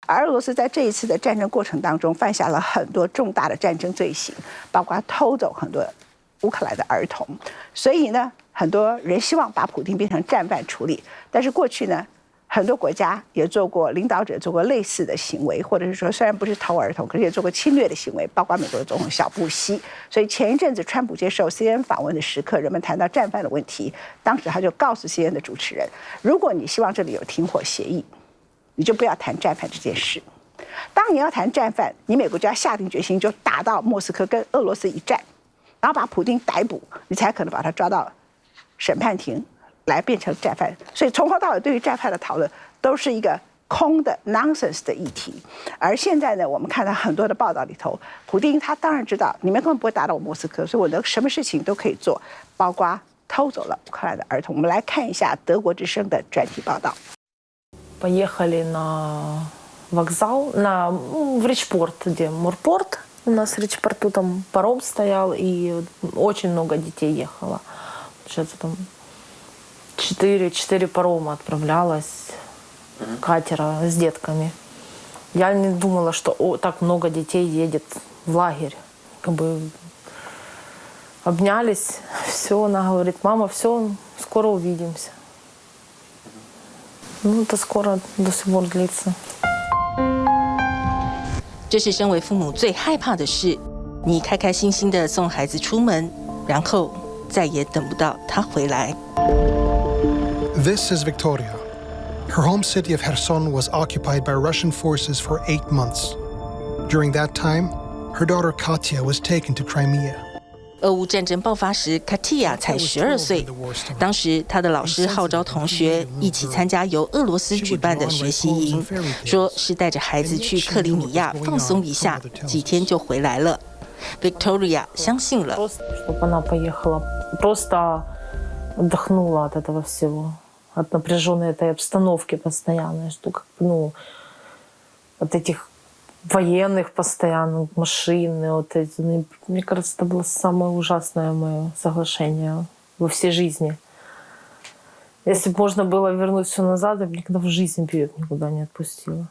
而俄罗斯在这一次的战争过程当中犯下了很多重大的战争罪行，包括偷走很多乌克兰的儿童。所以呢，很多人希望把普丁变成战犯处理，但是过去呢，很多国家也做过，领导者做过类似的行为，或者是说虽然不是偷儿童，可是也做过侵略的行为，包括美国的总统小布希。所以前一阵子川普接受 CNN 访问的时刻，人们谈到战犯的问题，当时他就告诉 CNN 的主持人，如果你希望这里有停火协议，你就不要谈战犯这件事。当你要谈战犯，你美国就要下定决心，就打到莫斯科跟俄罗斯一战，然后把普丁逮捕，你才可能把他抓到审判庭来变成战犯。所以从头到尾对于战犯的讨论都是一个空的 nonsense 的议题。而现在呢，我们看到很多的报道里头，普丁他当然知道你们根本不会打到莫斯科，所以我能什么事情都可以做，包括偷走了乌克兰的儿童。我们来看一下德国之声的专题报道。Поехали на вокзал, в Ричпорт, где Морпорт. У нас в Ричпорту там паром стоял, и очень много детей ехало. Получается, там 4 парома отправлялось, катера с детками. Я не думала, что так много детей едет в лагерь. Как бы обнялись, все, она говорит, мама, все, скоро увидимся. Это скоро до сих пор длится. 这是身为父母最害怕的事，你开开心心的送孩子出门，然后再也等不到他回来。This is Victoria. Her home city of Kherson was occupied by Russian forces for 8 months. During that time, her daughter Katya was taken to Crimea. 俄乌战争爆发时，卡蒂亚才12岁。当时，她的老师号召同学一起参加由俄罗斯举办的学习营，说是带着孩子去克里米亚放松一下，几天就回来了。Victoria 相信了。Чтобы она поехала, просто отдохнула от этого всего, от напряженной этой обстановки постоянной, что от этих военных постоянно, машины, вот эти. Мне кажется, это было самое ужасное мое соглашение во всей жизни. Если бы можно было вернуть все назад, я бы никогда в жизни бы никуда не отпустила.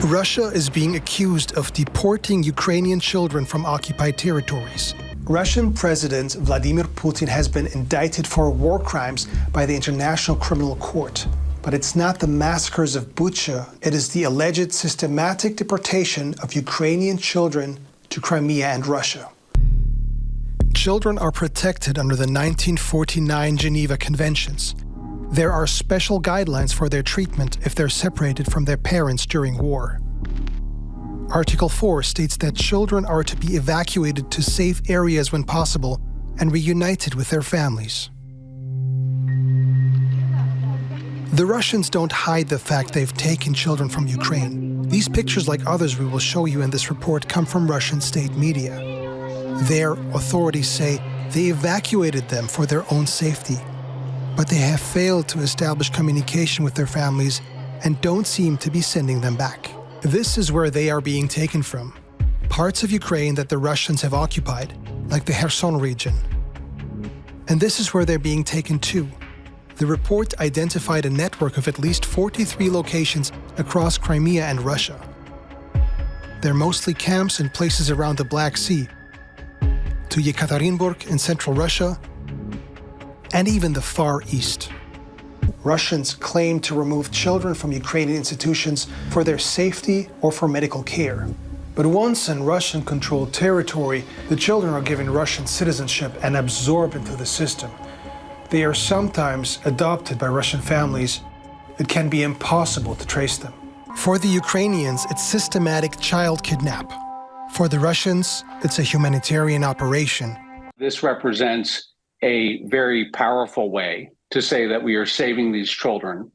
Russia is being accused of deporting Ukrainian children from occupied territories. Russian President Vladimir Putin has been indicted for war crimes by the International Criminal Court. But it's not the massacres of Bucha, it is the alleged systematic deportation of Ukrainian children to Crimea and Russia. Children are protected under the 1949 Geneva Conventions. There are special guidelines for their treatment if they're separated from their parents during war. Article 4 states that children are to be evacuated to safe areas when possible and reunited with their families. The Russians don't hide the fact they've taken children from Ukraine. These pictures, like others we will show you in this report, come from Russian state media. Their authorities say they evacuated them for their own safety, but they have failed to establish communication with their families and don't seem to be sending them back. This is where they are being taken from. Parts of Ukraine that the Russians have occupied, like the Kherson region. And this is where they're being taken to. The report identified a network of at least 43 locations across Crimea and Russia. They're mostly camps in places around the Black Sea, to Yekaterinburg in central Russia, and even the Far East. Russians claim to remove children from Ukrainian institutions for their safety or for medical care. But once in Russian-controlled territory, the children are given Russian citizenship and absorbed into the system. They are sometimes adopted by Russian families. It can be impossible to trace them. For the Ukrainians, it's systematic child kidnap. For the Russians, it's a humanitarian operation. This represents a very powerful way to say that we are saving these children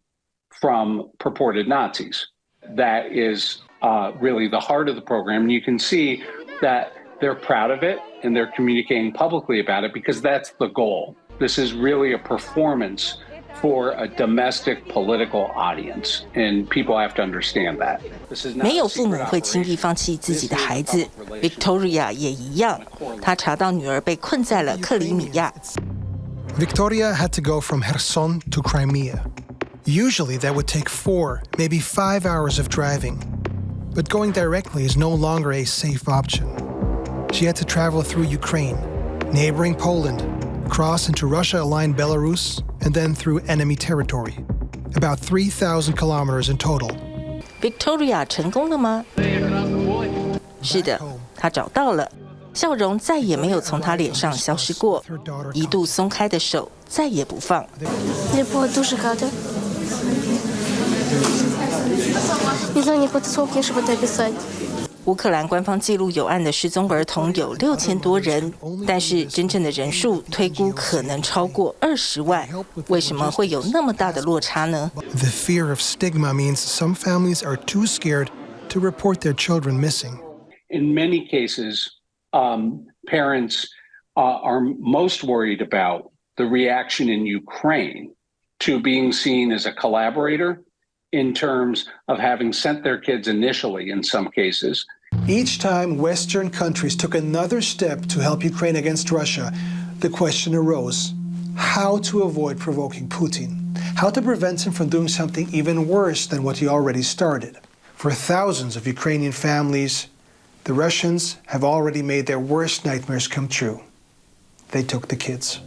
from purported Nazis. That is really the heart of the program. And you can see that they're proud of it and they're communicating publicly about it because that's the goal. This is really a performance for a domestic political audience, and people have to understand that. 没有父母会轻易放弃自己的孩子 ，Victoria 也一样。她查到女儿被困在了克里米亚。Victoria had to go from Kherson to Crimea. Usually that would take 4, maybe 5 hours of driving. But going directly is no longer a safe option. She had to travel through Ukraine, neighboring Poland, cross into Russia-aligned Belarus, and then through enemy territory. About 3,000 kilometers in total. Victoria 成功了吗？是的，她找到了，笑容再也没有从她脸上消失过，一度松开的手再也不放。Я була дуже рада. Не знаю, не подсохни, чтобы это описать. 乌克兰官方记录有案的失踪儿童有6000多人，但是真正的人数推估可能超过20万。为什么会有那么大的落差呢？ The fear of stigma means some families are too scared to report their children missing. In many cases, parents are most worried about the reaction in Ukraine to being seen as a collaborator in terms of having sent their kids initially in some cases. Each time Western countries took another step to help Ukraine against Russia, the question arose, how to avoid provoking Putin, how to prevent him from doing something even worse than what he already started. For thousands of Ukrainian families, the Russians have already made their worst nightmares come true. They took the kids.